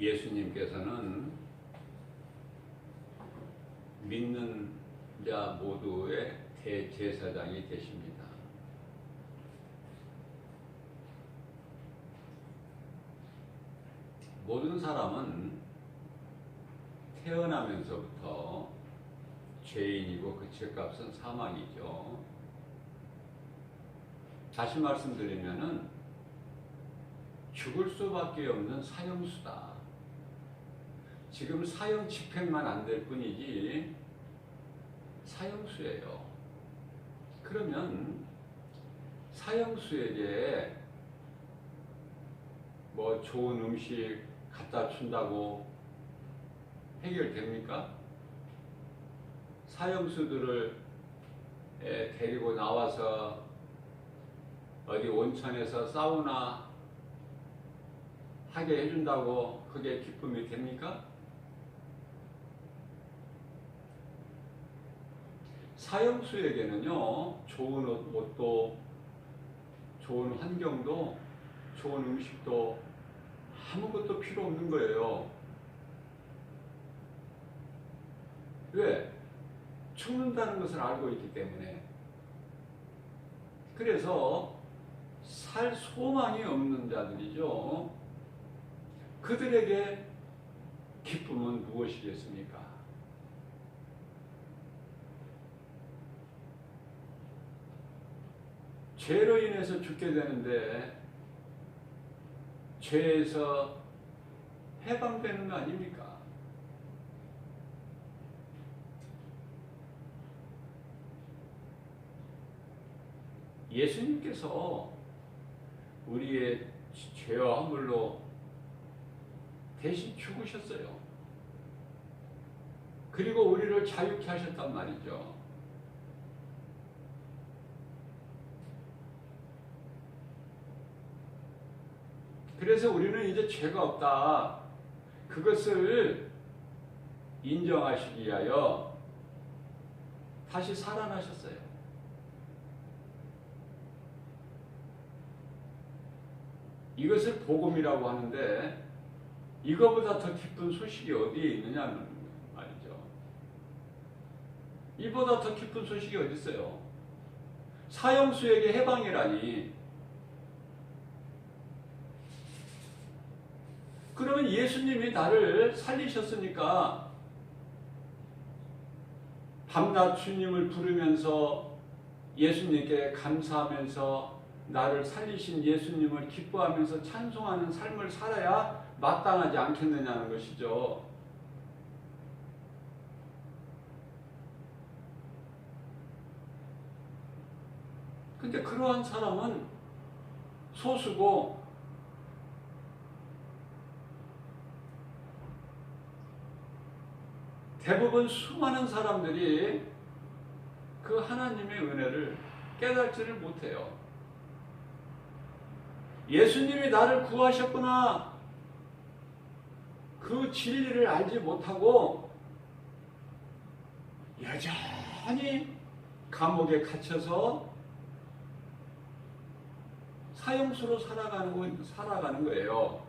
예수님께서는 믿는 자 모두의 대제사장이 되십니다. 모든 사람은 태어나면서부터 죄인이고 그 죄값은 사망이죠. 다시 말씀드리면은 죽을 수밖에 없는 사형수다. 지금 사형 집행만 안 될 뿐이지 사형수예요. 그러면 사형수에게 뭐 좋은 음식 갖다 준다고 해결됩니까? 사형수들을 데리고 나와서 어디 온천에서 사우나 하게 해준다고 그게 기쁨이 됩니까? 사형수에게는요, 좋은 옷도, 좋은 환경도, 좋은 음식도 아무것도 필요 없는 거예요. 왜? 죽는다는 것을 알고 있기 때문에. 그래서 살 소망이 없는 자들이죠. 그들에게 기쁨은 무엇이겠습니까? 죄로 인해서 죽게 되는데 죄에서 해방되는 거 아닙니까? 예수님께서 우리의 죄와 허물로 대신 죽으셨어요. 그리고 우리를 자유케 하셨단 말이죠. 그래서 우리는 이제 죄가 없다. 그것을 인정하시기 위하여 다시 살아나셨어요. 이것을 복음이라고 하는데 이거보다 더 기쁜 소식이 어디에 있느냐는 말이죠. 이보다 더 기쁜 소식이 어디 있어요? 사형수에게 해방이라니. 그러면 예수님이 나를 살리셨으니까 밤낮 주님을 부르면서 예수님께 감사하면서 나를 살리신 예수님을 기뻐하면서 찬송하는 삶을 살아야 마땅하지 않겠느냐는 것이죠. 근데 그러한 사람은 소수고 대부분 수많은 사람들이 그 하나님의 은혜를 깨닫지를 못해요. 예수님이 나를 구하셨구나. 그 진리를 알지 못하고 여전히 감옥에 갇혀서 사형수로 살아가는 거예요.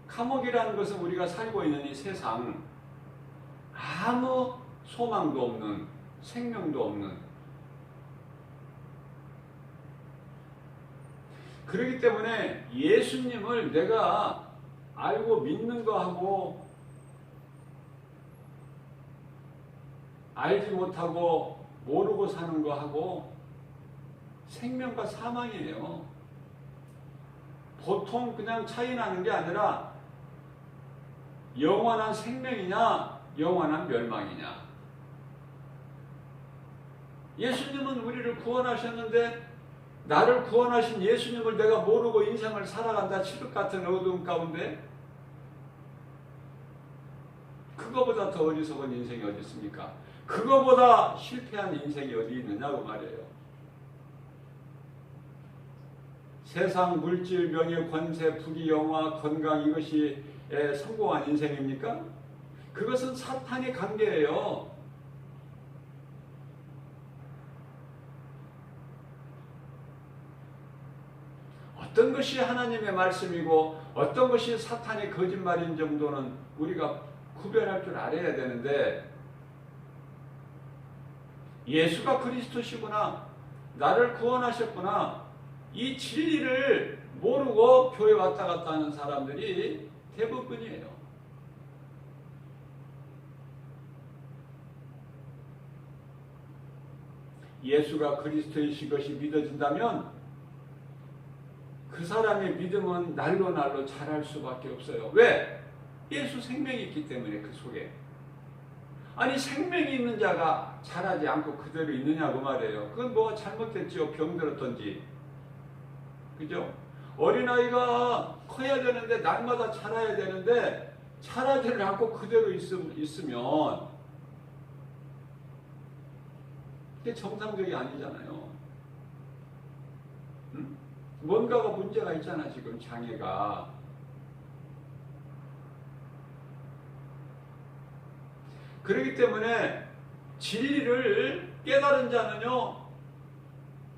감옥이라는 것은 우리가 살고 있는 이 세상 아무 소망도 없는, 생명도 없는. 그렇기 때문에 예수님을 내가 알고 믿는 거하고 알지 못하고 모르고 사는 거하고 생명과 사망이에요. 보통 그냥 차이 나는 게 아니라 영원한 생명이냐 영원한 멸망이냐. 예수님은 우리를 구원하셨는데 나를 구원하신 예수님을 내가 모르고 인생을 살아간다. 칠흑 같은 어두움 가운데. 그거보다 더 어리석은 인생이 어디 있습니까? 그거보다 실패한 인생이 어디 있느냐고 말이에요. 세상 물질, 명예, 권세, 부귀, 영화, 건강 이것이 성공한 인생입니까? 그것은 사탄의 관계예요. 어떤 것이 하나님의 말씀이고 어떤 것이 사탄의 거짓말인 정도는 우리가 구별할 줄 알아야 되는데, 예수가 그리스도시구나, 나를 구원하셨구나, 이 진리를 모르고 교회 왔다 갔다 하는 사람들이 대부분이에요. 예수가 그리스도이신 것이 믿어진다면 그 사람의 믿음은 날로 날로 자랄 수밖에 없어요. 왜? 예수 생명이 있기 때문에 그 속에. 아니 생명이 있는 자가 자라지 않고 그대로 있느냐고 말이에요. 그건 뭐가 잘못됐죠. 병들었던지. 그죠? 어린아이가 커야 되는데 날마다 자라야 되는데 자라지를 않고 그대로 있으면 그게 정상적이 아니잖아요. 응? 뭔가가 문제가 있잖아 지금 장애가. 그렇기 때문에 진리를 깨달은 자는요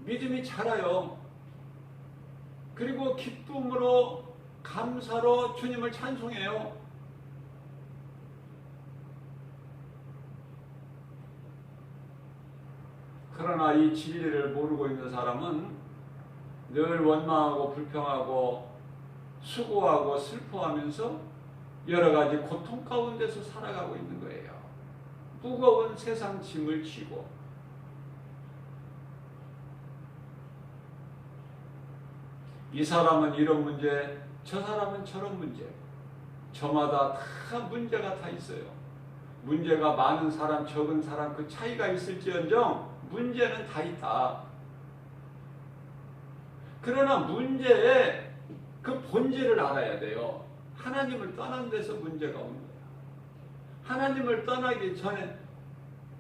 믿음이 자라요. 그리고 기쁨으로 감사로 주님을 찬송해요. 그러나 이 진리를 모르고 있는 사람은 늘 원망하고 불평하고 수고하고 슬퍼하면서 여러 가지 고통 가운데서 살아가고 있는 거예요. 무거운 세상 짐을 지고. 이 사람은 이런 문제, 저 사람은 저런 문제. 저마다 다 문제가 다 있어요. 문제가 많은 사람, 적은 사람 그 차이가 있을지언정 문제는 다 있다. 그러나 문제의 그 본질을 알아야 돼요. 하나님을 떠난 데서 문제가 오는 거예요. 하나님을 떠나기 전에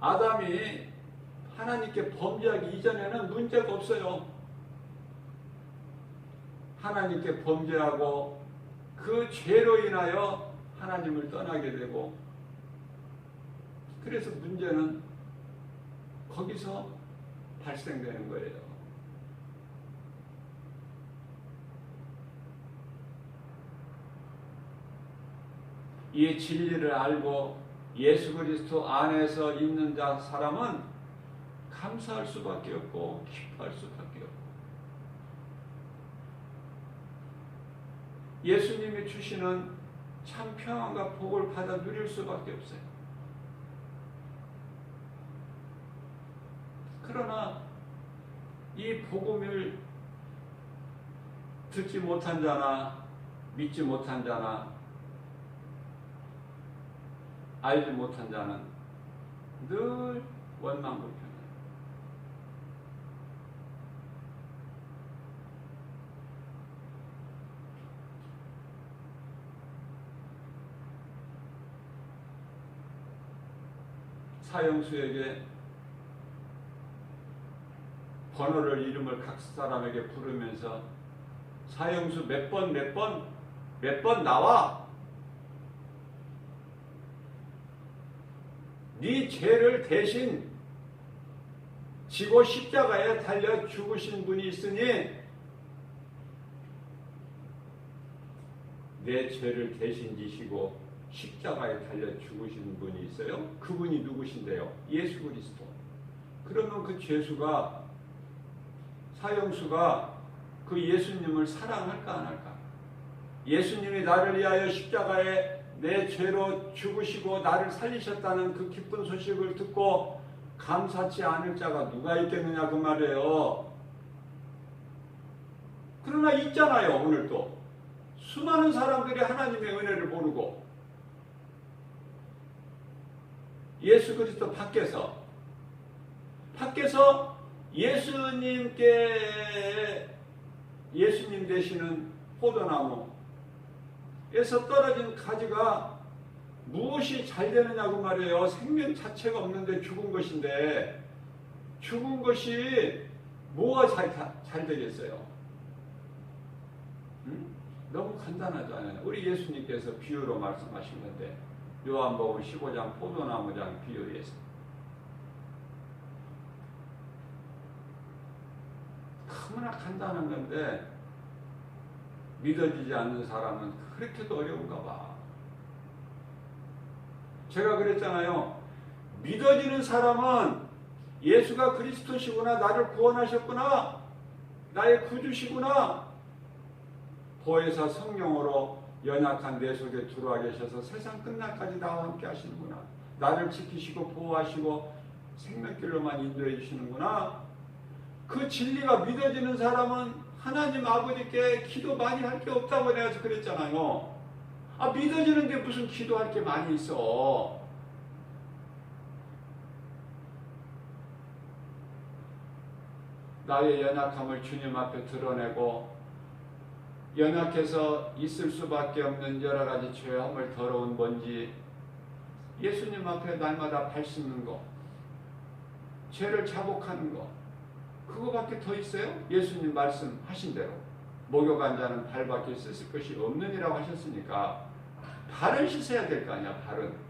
아담이 하나님께 범죄하기 이전에는 문제가 없어요. 하나님께 범죄하고 그 죄로 인하여 하나님을 떠나게 되고, 그래서 문제는 거기서 발생되는 거예요. 이 진리를 알고 예수 그리스도 안에서 있는 사람은 감사할 수밖에 없고 기뻐할 수밖에 없고, 예수님이 주시는 참 평안과 복을 받아 누릴 수밖에 없어요. 그러나 이 복음을 듣지 못한 자나 믿지 못한 자나 알지 못한 자는 늘 원망불평해요. 사형수에게 번호를 이름을 각 사람에게 부르면서 사형수 몇 번 나와. 네 죄를 대신 지고 십자가에 달려 죽으신 분이 있으니 내 죄를 대신 지시고 십자가에 달려 죽으신 분이 있어요. 그분이 누구신데요? 예수 그리스도. 그러면 그 죄수가, 사형수가 그 예수님을 사랑할까 안 할까? 예수님이 나를 위하여 십자가에 내 죄로 죽으시고 나를 살리셨다는 그 기쁜 소식을 듣고 감사치 않을 자가 누가 있겠느냐 그 말이에요. 그러나 있잖아요. 오늘도 수많은 사람들이 하나님의 은혜를 모르고 예수 그리스도 밖에서 예수님 되시는 포도나무에서 떨어진 가지가 무엇이 잘 되느냐고 말이에요. 생명 자체가 없는데 죽은 것인데 죽은 것이 뭐가 잘 되겠어요? 응? 너무 간단하잖아요. 우리 예수님께서 비유로 말씀하신 건데 요한복음 15장 포도나무장 비유에서 너무나 간단한 건데 믿어지지 않는 사람은 그렇게도 어려운가 봐. 제가 그랬잖아요. 믿어지는 사람은 예수가 그리스도시구나, 나를 구원하셨구나, 나의 구주시구나, 보혜사 성령으로 연약한 내 속에 들어와 계셔서 세상 끝날까지 나와 함께 하시는구나, 나를 지키시고 보호하시고 생명길로만 인도해 주시는구나. 그 진리가 믿어지는 사람은 하나님 아버지께 기도 많이 할 게 없다고 내가 그랬잖아요. 믿어지는데 무슨 기도할 게 많이 있어. 나의 연약함을 주님 앞에 드러내고 연약해서 있을 수밖에 없는 여러 가지 죄함을 더러운 먼지 예수님 앞에 날마다 발 씻는 거, 죄를 자복하는 거, 그거밖에 더 있어요? 예수님 말씀하신 대로 목욕한 자는 발밖에 씻을 것이 없느니라고 하셨으니까 발을 씻어야 될 거 아니야. 발은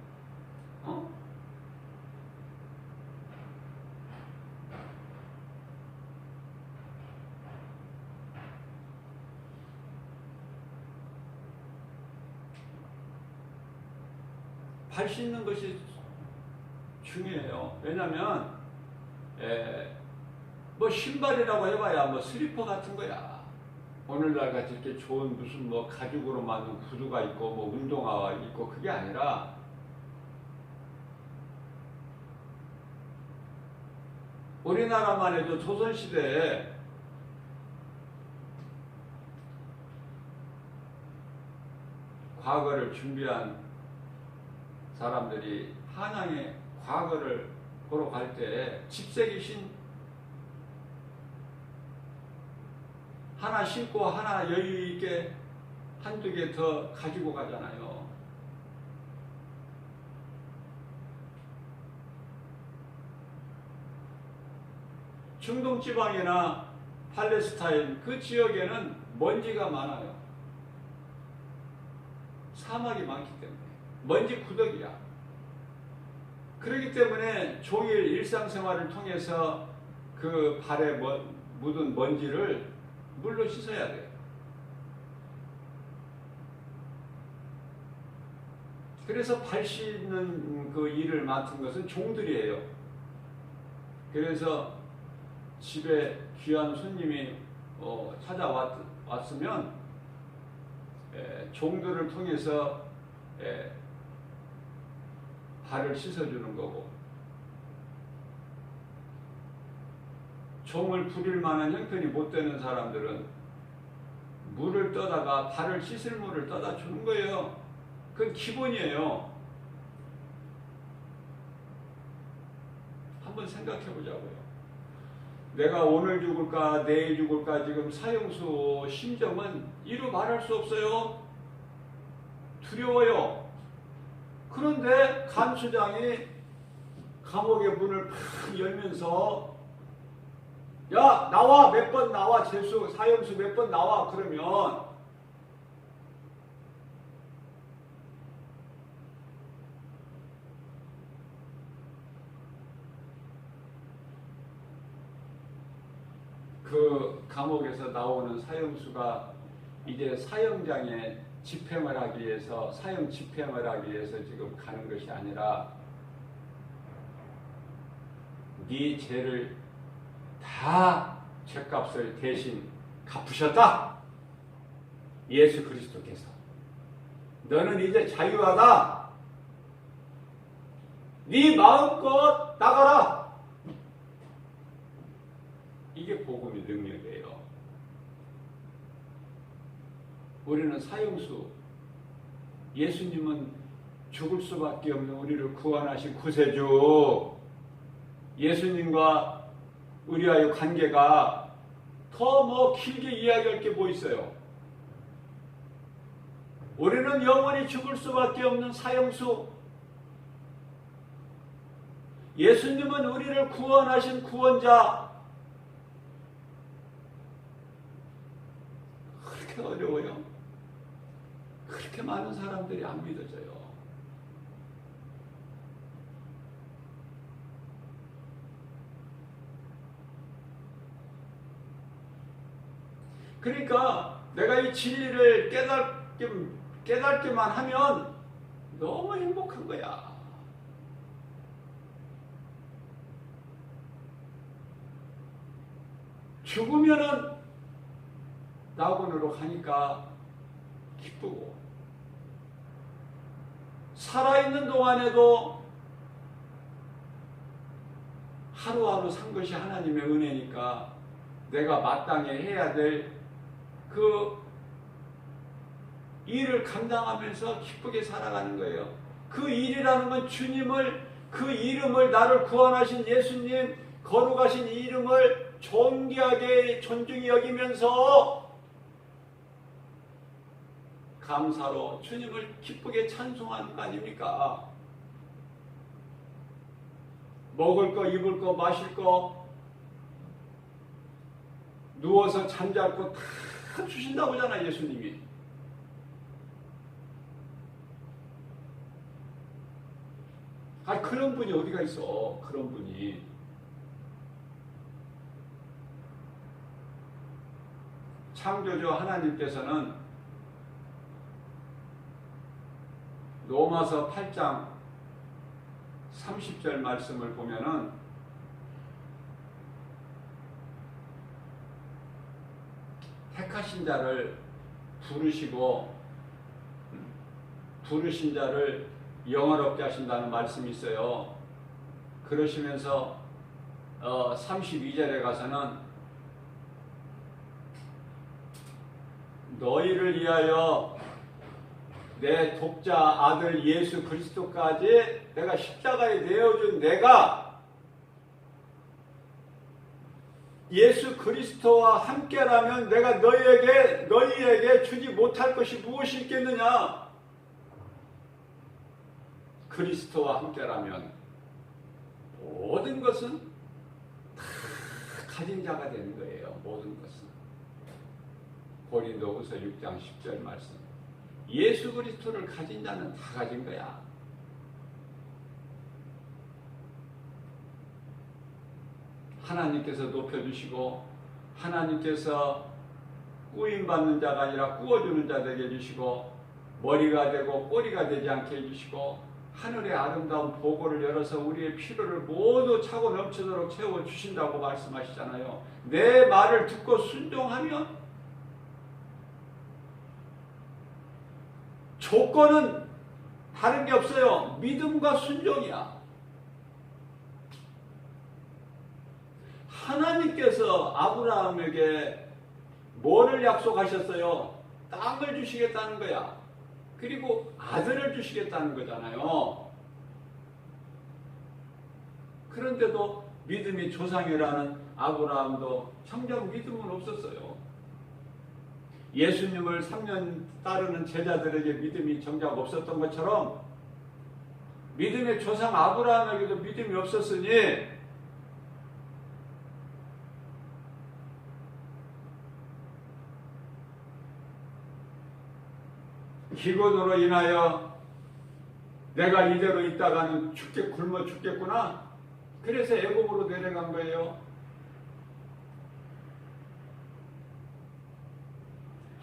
발 씻는 것이 중요해요. 왜냐하면 뭐 신발이라고 해봐야 뭐 슬리퍼 같은 거야. 오늘날 같이 이렇게 좋은 무슨 뭐 가죽으로 만든 구두가 있고 뭐 운동화가 있고 그게 아니라 우리나라만 해도 조선시대에 과거를 준비한 사람들이 한양의 과거를 보러 갈 때 집세기신 하나 신고 하나 여유 있게 한두 개 더 가지고 가잖아요. 중동 지방이나 팔레스타인 그 지역에는 먼지가 많아요. 사막이 많기 때문에 먼지 구덕이야. 그렇기 때문에 종일 일상생활을 통해서 그 발에 묻은 먼지를 물로 씻어야 돼요. 그래서 발 씻는 그 일을 맡은 것은 종들이에요. 그래서 집에 귀한 손님이 찾아왔으면 종들을 통해서 발을 씻어주는 거고, 종을 부릴 만한 형편이 못 되는 사람들은 물을 떠다가 발을 씻을 물을 떠다 주는 거예요. 그건 기본이에요. 한번 생각해 보자고요. 내가 오늘 죽을까 내일 죽을까 지금 사형수 심정은 이루 말할 수 없어요. 두려워요. 그런데 간수장이 감옥의 문을 팍 열면서 야 나와, 몇 번 나와, 재수 사형수 몇 번 나와, 그러면 그 감옥에서 나오는 사형수가 이제 사형장에 집행을 하기 위해서, 사형 집행을 하기 위해서 지금 가는 것이 아니라 네 죄를 다 죄값을 대신 갚으셨다. 예수 그리스도께서. 너는 이제 자유하다. 네 마음껏 나가라. 이게 복음의 능력이에요. 우리는 사형수, 예수님은 죽을 수밖에 없는 우리를 구원하신 구세주, 예수님과 우리와의 관계가 더 뭐 길게 이야기할 게 뭐 있어요. 우리는 영원히 죽을 수밖에 없는 사형수, 예수님은 우리를 구원하신 구원자. 그렇게 어려워요. 그렇게 많은 사람들이 안 믿어져요. 그러니까 내가 이 진리를 깨닫기만 하면 너무 행복한 거야. 죽으면은 낙원으로 가니까 기쁘고, 살아있는 동안에도 하루하루 산 것이 하나님의 은혜니까 내가 마땅히 해야 될 그 일을 감당하면서 기쁘게 살아가는 거예요. 그 일이라는 건 주님을, 그 이름을, 나를 구원하신 예수님 거룩하신 이름을 존귀하게 존중히 여기면서 감사로 주님을 기쁘게 찬송하는 거 아닙니까? 먹을 거, 입을 거, 마실 거, 누워서 잠잘 거 다 주신다고 하잖아, 예수님이. 그런 분이 어디가 있어, 그런 분이. 창조주 하나님께서는 로마서 8장 30절 말씀을 보면은 택하신 자를 부르신 자를 영화롭게 하신다는 말씀이 있어요. 그러시면서 32절에 가서는 너희를 위하여 내 독자 아들 예수 그리스도까지 내가 십자가에 내어준 내가 예수 그리스도와 함께라면 내가 너희에게 주지 못할 것이 무엇이 있겠느냐? 그리스도와 함께라면 모든 것은 다 가진 자가 되는 거예요. 모든 것은. 고린도후서 6장 10절 말씀. 예수 그리스도를 가진 자는 다 가진 거야. 하나님께서 높여주시고, 하나님께서 꾸임받는 자가 아니라 꾸어주는 자 되게 해주시고, 머리가 되고 꼬리가 되지 않게 해주시고, 하늘의 아름다운 보고를 열어서 우리의 필요를 모두 차고 넘치도록 채워주신다고 말씀하시잖아요. 내 말을 듣고 순종하면 조건은 다른 게 없어요. 믿음과 순종이야. 하나님께서 아브라함에게 뭐를 약속하셨어요? 땅을 주시겠다는 거야. 그리고 아들을 주시겠다는 거잖아요. 그런데도 믿음이 조상이라는 아브라함도 정작 믿음은 없었어요. 예수님을 3년 따르는 제자들에게 믿음이 정작 없었던 것처럼 믿음의 조상 아브라함에게도 믿음이 없었으니 기근으로 인하여 내가 이대로 있다가는 굶어 죽겠구나. 그래서 애굽으로 내려간 거예요.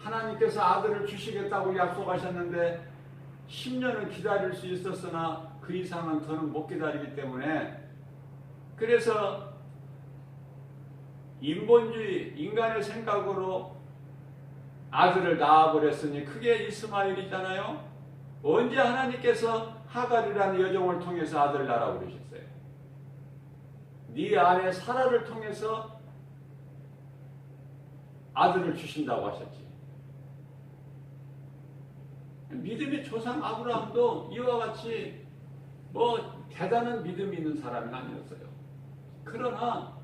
하나님께서 아들을 주시겠다고 약속하셨는데 10년은 기다릴 수 있었으나 그 이상은 더는 못 기다리기 때문에, 그래서 인본주의, 인간의 생각으로 아들을 낳아버렸으니 그게 이스마엘이잖아요. 언제 하나님께서 하갈이라는 여종을 통해서 아들을 낳으라고 그러셨어요? 네 아내 사라를 통해서 아들을 주신다고 하셨지. 믿음의 조상 아브라함도 이와 같이 뭐 대단한 믿음이 있는 사람은 아니었어요. 그러나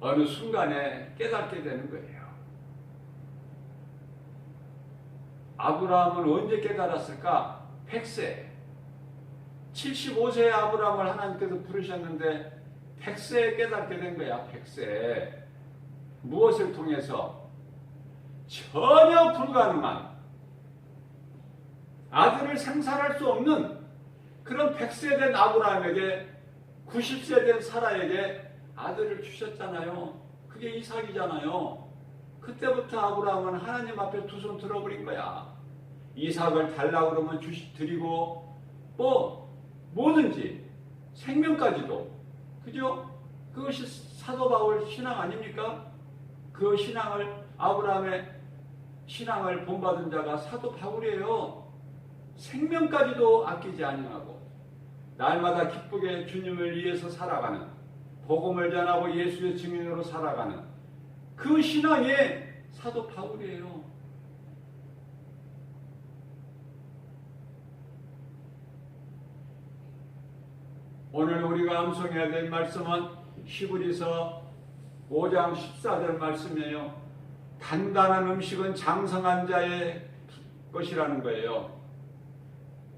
어느 순간에 깨닫게 되는 거예요. 아브라함은 언제 깨달았을까? 100세. 75세의 아브라함을 하나님께서 부르셨는데 100세에 깨닫게 된 거야. 100세. 무엇을 통해서? 전혀 불가능한, 아들을 생산할 수 없는 그런 100세 된 아브라함에게 90세 된 사라에게 아들을 주셨잖아요. 그게 이삭이잖아요. 그때부터 아브라함은 하나님 앞에 두 손 들어버린 거야. 이삭을 달라고 그러면 드리고 뭐 뭐든지 생명까지도, 그죠? 그것이 사도 바울 신앙 아닙니까? 그 신앙을, 아브라함의 신앙을 본받은 자가 사도 바울이에요. 생명까지도 아끼지 아니하고 날마다 기쁘게 주님을 위해서 살아가는, 복음을 전하고 예수의 증인으로 살아가는 그 신앙이 사도 바울이에요. 오늘 우리가 암송해야 될 말씀은 히브리서 5장 14절 말씀이에요. 단단한 음식은 장성한 자의 것이라는 거예요.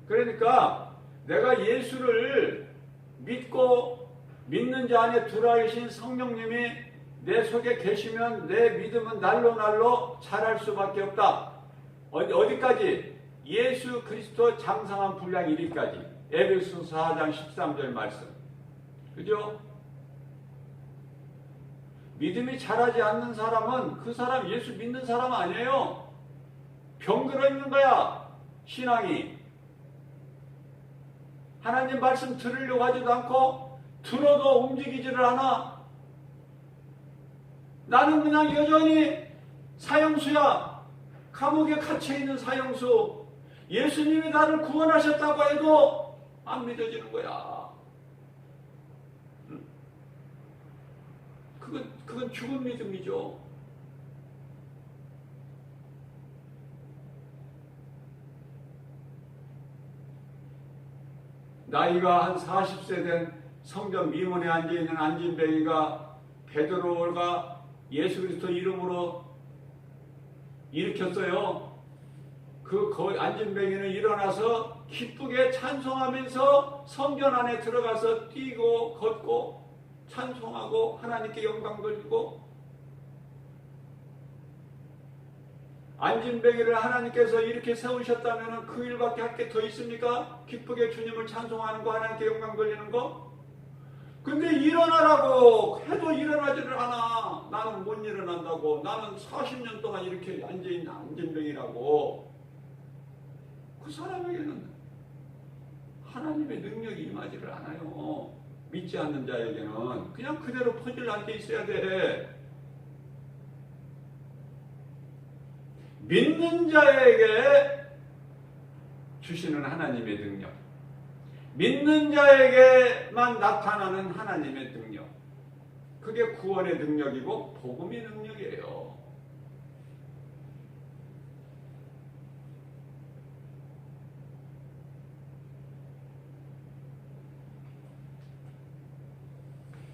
그러니까 내가 예수를 믿고 믿는 자 안에 들어계신 성령님이 내 속에 계시면 내 믿음은 날로 자랄 수밖에 없다. 어디까지? 예수 그리스도 장성한 분량 이르기까지. 에베소서 4장 13절 말씀. 그죠? 믿음이 자라지 않는 사람은 그 사람 예수 믿는 사람 아니에요. 병들어 있는 거야. 신앙이. 하나님 말씀 들으려고 하지도 않고 들어도 움직이지를 않아. 나는 그냥 여전히 사형수야. 감옥에 갇혀있는 사형수. 예수님이 나를 구원하셨다고 해도 안 믿어지는 거야. 그건 죽은 믿음이죠. 나이가 한 40세 된 성전 미문에 앉아있는 안진뱅이가 베드로가 예수 그리스도 이름으로 일으켰어요. 그 안진뱅이는 일어나서 기쁘게 찬송하면서 성전 안에 들어가서 뛰고 걷고 찬송하고 하나님께 영광 돌리고, 안진뱅이를 하나님께서 이렇게 세우셨다면 그 일밖에 할 게 더 있습니까? 기쁘게 주님을 찬송하는 거, 하나님께 영광 돌리는 거? 근데 일어나라고 해도 일어나지를 않아. 나는 못 일어난다고. 나는 40년 동안 이렇게 앉아있는 안진뱅이라고. 그 사람에게는 하나님의 능력이 임하지를 않아요. 믿지 않는 자에게는 그냥 그대로 퍼즐 앉아 있어야 돼. 믿는 자에게 주시는 하나님의 능력, 믿는 자에게만 나타나는 하나님의 능력, 그게 구원의 능력이고 복음의 능력이에요.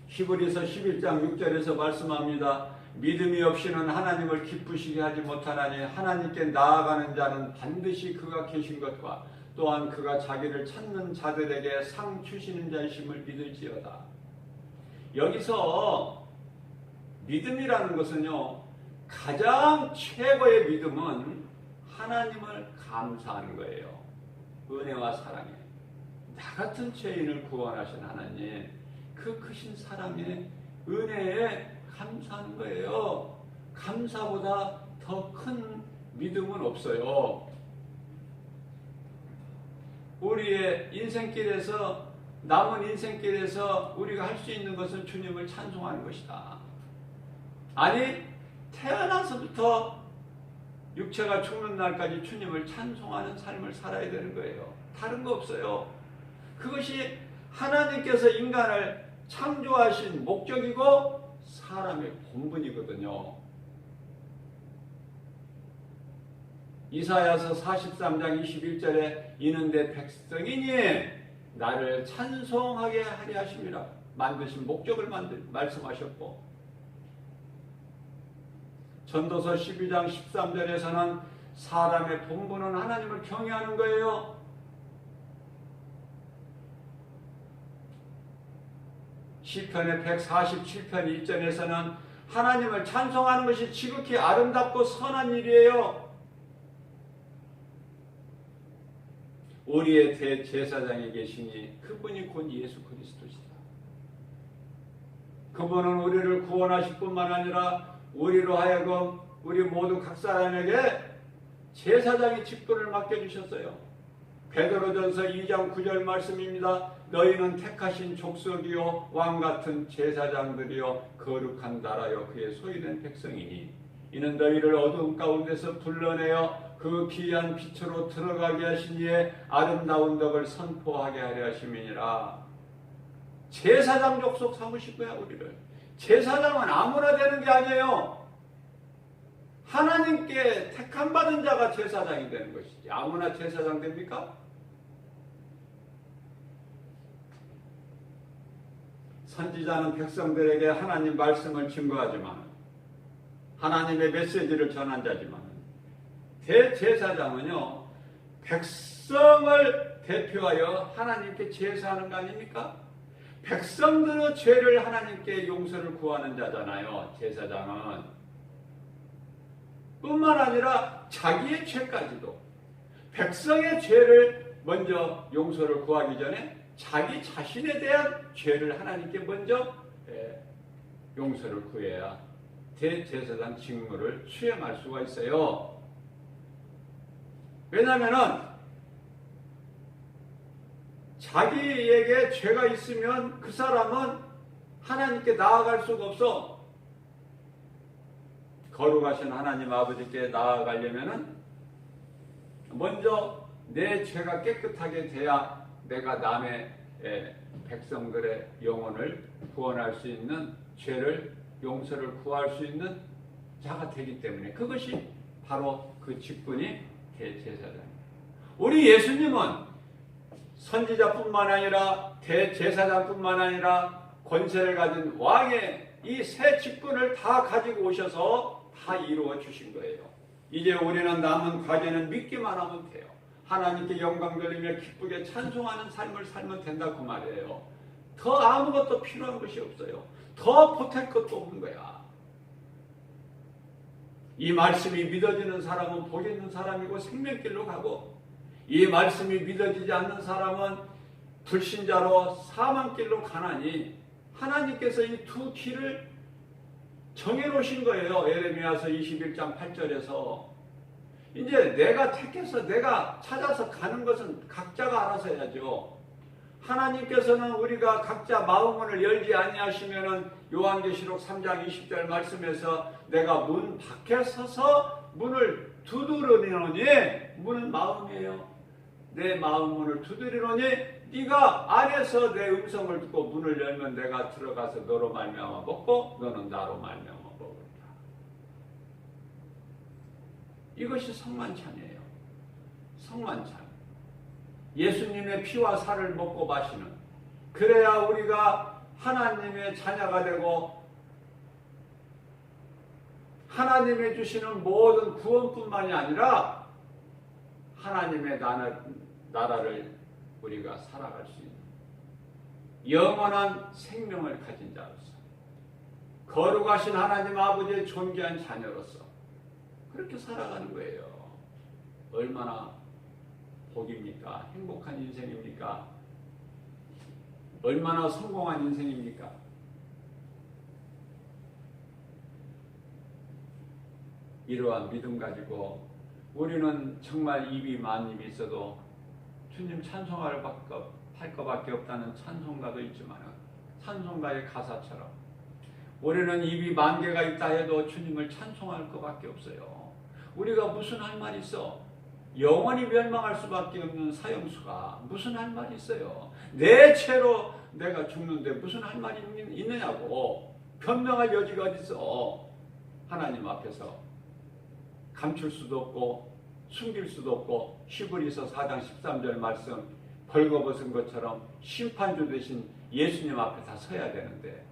히브리서 11장 6절에서 말씀합니다. 믿음이 없이는 하나님을 기쁘시게 하지 못하나니 하나님께 나아가는 자는 반드시 그가 계신 것과 또한 그가 자기를 찾는 자들에게 상 주시는 자이심을 믿을지어다. 여기서 믿음이라는 것은요, 가장 최고의 믿음은 하나님을 감사하는 거예요. 은혜와 사랑에. 나 같은 죄인을 구원하신 하나님, 그 크신 사랑의 은혜에 감사하는 거예요. 감사보다 더 큰 믿음은 없어요. 우리의 인생길에서, 남은 인생길에서 우리가 할 수 있는 것은 주님을 찬송하는 것이다. 아니, 태어나서부터 육체가 죽는 날까지 주님을 찬송하는 삶을 살아야 되는 거예요. 다른 거 없어요. 그것이 하나님께서 인간을 창조하신 목적이고 사람의 본분이거든요. 이사야서 43장 21절에 이는 내 백성이니 나를 찬송하게 하려 하심이라 만드신 목적을 말씀하셨고, 전도서 12장 13절에서는 사람의 본분은 하나님을 경외하는 거예요. 시편의 147편 1절에서는 하나님을 찬송하는 것이 지극히 아름답고 선한 일이에요. 우리의 대제사장이 계시니 그분이 곧 예수 그리스도시다. 그분은 우리를 구원하실 뿐만 아니라 우리로 하여금 우리 모두 각 사람에게 제사장의 직분을 맡겨주셨어요. 베드로전서 2장 9절 말씀입니다. 너희는 택하신 족속이요 왕같은 제사장들이요 거룩한 나라요 그의 소유된 백성이니 이는 너희를 어두움 가운데서 불러내어 그 귀한 빛으로 들어가게 하신 이의 아름다운 덕을 선포하게 하려 하심이니라. 제사장 족속 삼으실 거야 우리를. 제사장은 아무나 되는 게 아니에요. 하나님께 택함 받은 자가 제사장이 되는 것이지 아무나 제사장 됩니까? 선지자는 백성들에게 하나님 말씀을 증거하지만 하나님의 메시지를 전한 자지만 대제사장은요 백성을 대표하여 하나님께 제사하는 거 아닙니까? 백성들의 죄를 하나님께 용서를 구하는 자잖아요. 제사장은 뿐만 아니라 자기의 죄까지도 백성의 죄를 먼저 용서를 구하기 전에 자기 자신에 대한 죄를 하나님께 먼저 용서를 구해야 대제사장 직무를 수행할 수가 있어요. 왜냐하면 자기에게 죄가 있으면 그 사람은 하나님께 나아갈 수가 없어. 거룩하신 하나님 아버지께 나아가려면 먼저 내 죄가 깨끗하게 돼야 내가 남의 백성들의 영혼을 구원할 수 있는 죄를 용서를 구할 수 있는 자가 되기 때문에 그것이 바로 그 직분이 대제사장입니다. 우리 예수님은 선지자뿐만 아니라 대제사장뿐만 아니라 권세를 가진 왕의 이 세 직분을 다 가지고 오셔서 다 이루어 주신 거예요. 이제 우리는 남은 과제는 믿기만 하면 돼요. 하나님께 영광 돌리며 기쁘게 찬송하는 삶을 살면 된다고 말이에요. 더 아무것도 필요한 것이 없어요. 더 보탤 것도 없는 거야. 이 말씀이 믿어지는 사람은 복 있는 사람이고 생명길로 가고 이 말씀이 믿어지지 않는 사람은 불신자로 사망길로 가나니 하나님께서 이 두 길을 정해놓으신 거예요. 예레미야서 21장 8절에서 이제 내가 택해서 내가 찾아서 가는 것은 각자가 알아서 해야죠. 하나님께서는 우리가 각자 마음문을 열지 아니하시면은 요한계시록 3장 20절 말씀에서 내가 문 밖에 서서 문을 두드리노니 문은 마음이에요. 내 마음 문을 두드리노니 네가 안에서 내 음성을 듣고 문을 열면 내가 들어가서 너로 말미암아 먹고 너는 나로 말미암아 먹으리라. 이것이 성만찬이에요. 성만찬. 예수님의 피와 살을 먹고 마시는, 그래야 우리가 하나님의 자녀가 되고 하나님의 주시는 모든 구원뿐만이 아니라 하나님의 나라를 우리가 살아갈 수 있는 영원한 생명을 가진 자로서 거룩하신 하나님 아버지의 존귀한 자녀로서 그렇게 살아가는 거예요. 얼마나 복입니까? 행복한 인생입니까? 얼마나 성공한 인생입니까? 이러한 믿음 가지고 우리는 정말 입이 만 입이 있어도 주님 찬송할 것밖에 없다는 찬송가도 있지만 찬송가의 가사처럼 우리는 입이 만 개가 있다 해도 주님을 찬송할 것밖에 없어요. 우리가 무슨 할 말 있어? 영원히 멸망할 수밖에 없는 사형수가 무슨 할 말이 있어요? 내 죄로 내가 죽는데 무슨 할 말이 있느냐고. 변명할 여지가 어디 있어? 하나님 앞에서 감출 수도 없고 숨길 수도 없고 히브리서 4장 13절 말씀 벌거벗은 것처럼 심판주 되신 예수님 앞에 다 서야 되는데,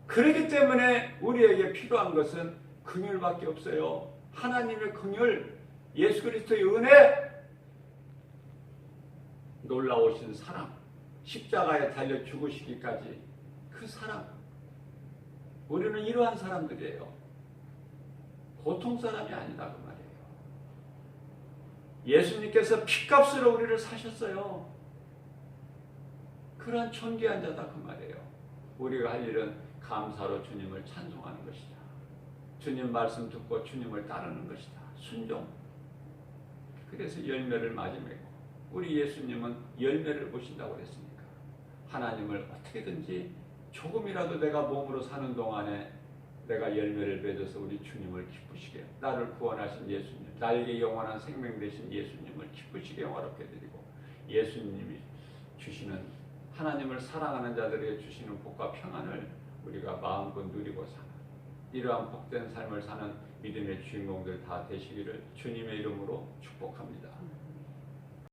그렇기 때문에 우리에게 필요한 것은 긍휼밖에 없어요. 하나님의 긍휼, 예수 그리스도의 은혜, 놀라우신 사랑, 십자가에 달려 죽으시기까지 그 사랑. 우리는 이러한 사람들이에요. 보통 사람이 아니다 그 말이에요. 예수님께서 피값으로 우리를 사셨어요. 그런 존귀한 자다 그 말이에요. 우리가 할 일은 감사로 주님을 찬송하는 것이다. 주님 말씀 듣고 주님을 따르는 것이다. 순종. 그래서 열매를 많이 맺고 우리 예수님은 열매를 보신다고 그랬으니까 하나님을 어떻게든지 조금이라도 내가 몸으로 사는 동안에 내가 열매를 맺어서 우리 주님을 기쁘시게 나를 구원하신 예수님 나에게 영원한 생명 되신 예수님을 기쁘시게 영화롭게 드리고 예수님이 주시는 하나님을 사랑하는 자들에게 주시는 복과 평안을 우리가 마음껏 누리고 사는 이러한 복된 삶을 사는 믿음의 주인공들 다 되시기를 주님의 이름으로 축복합니다.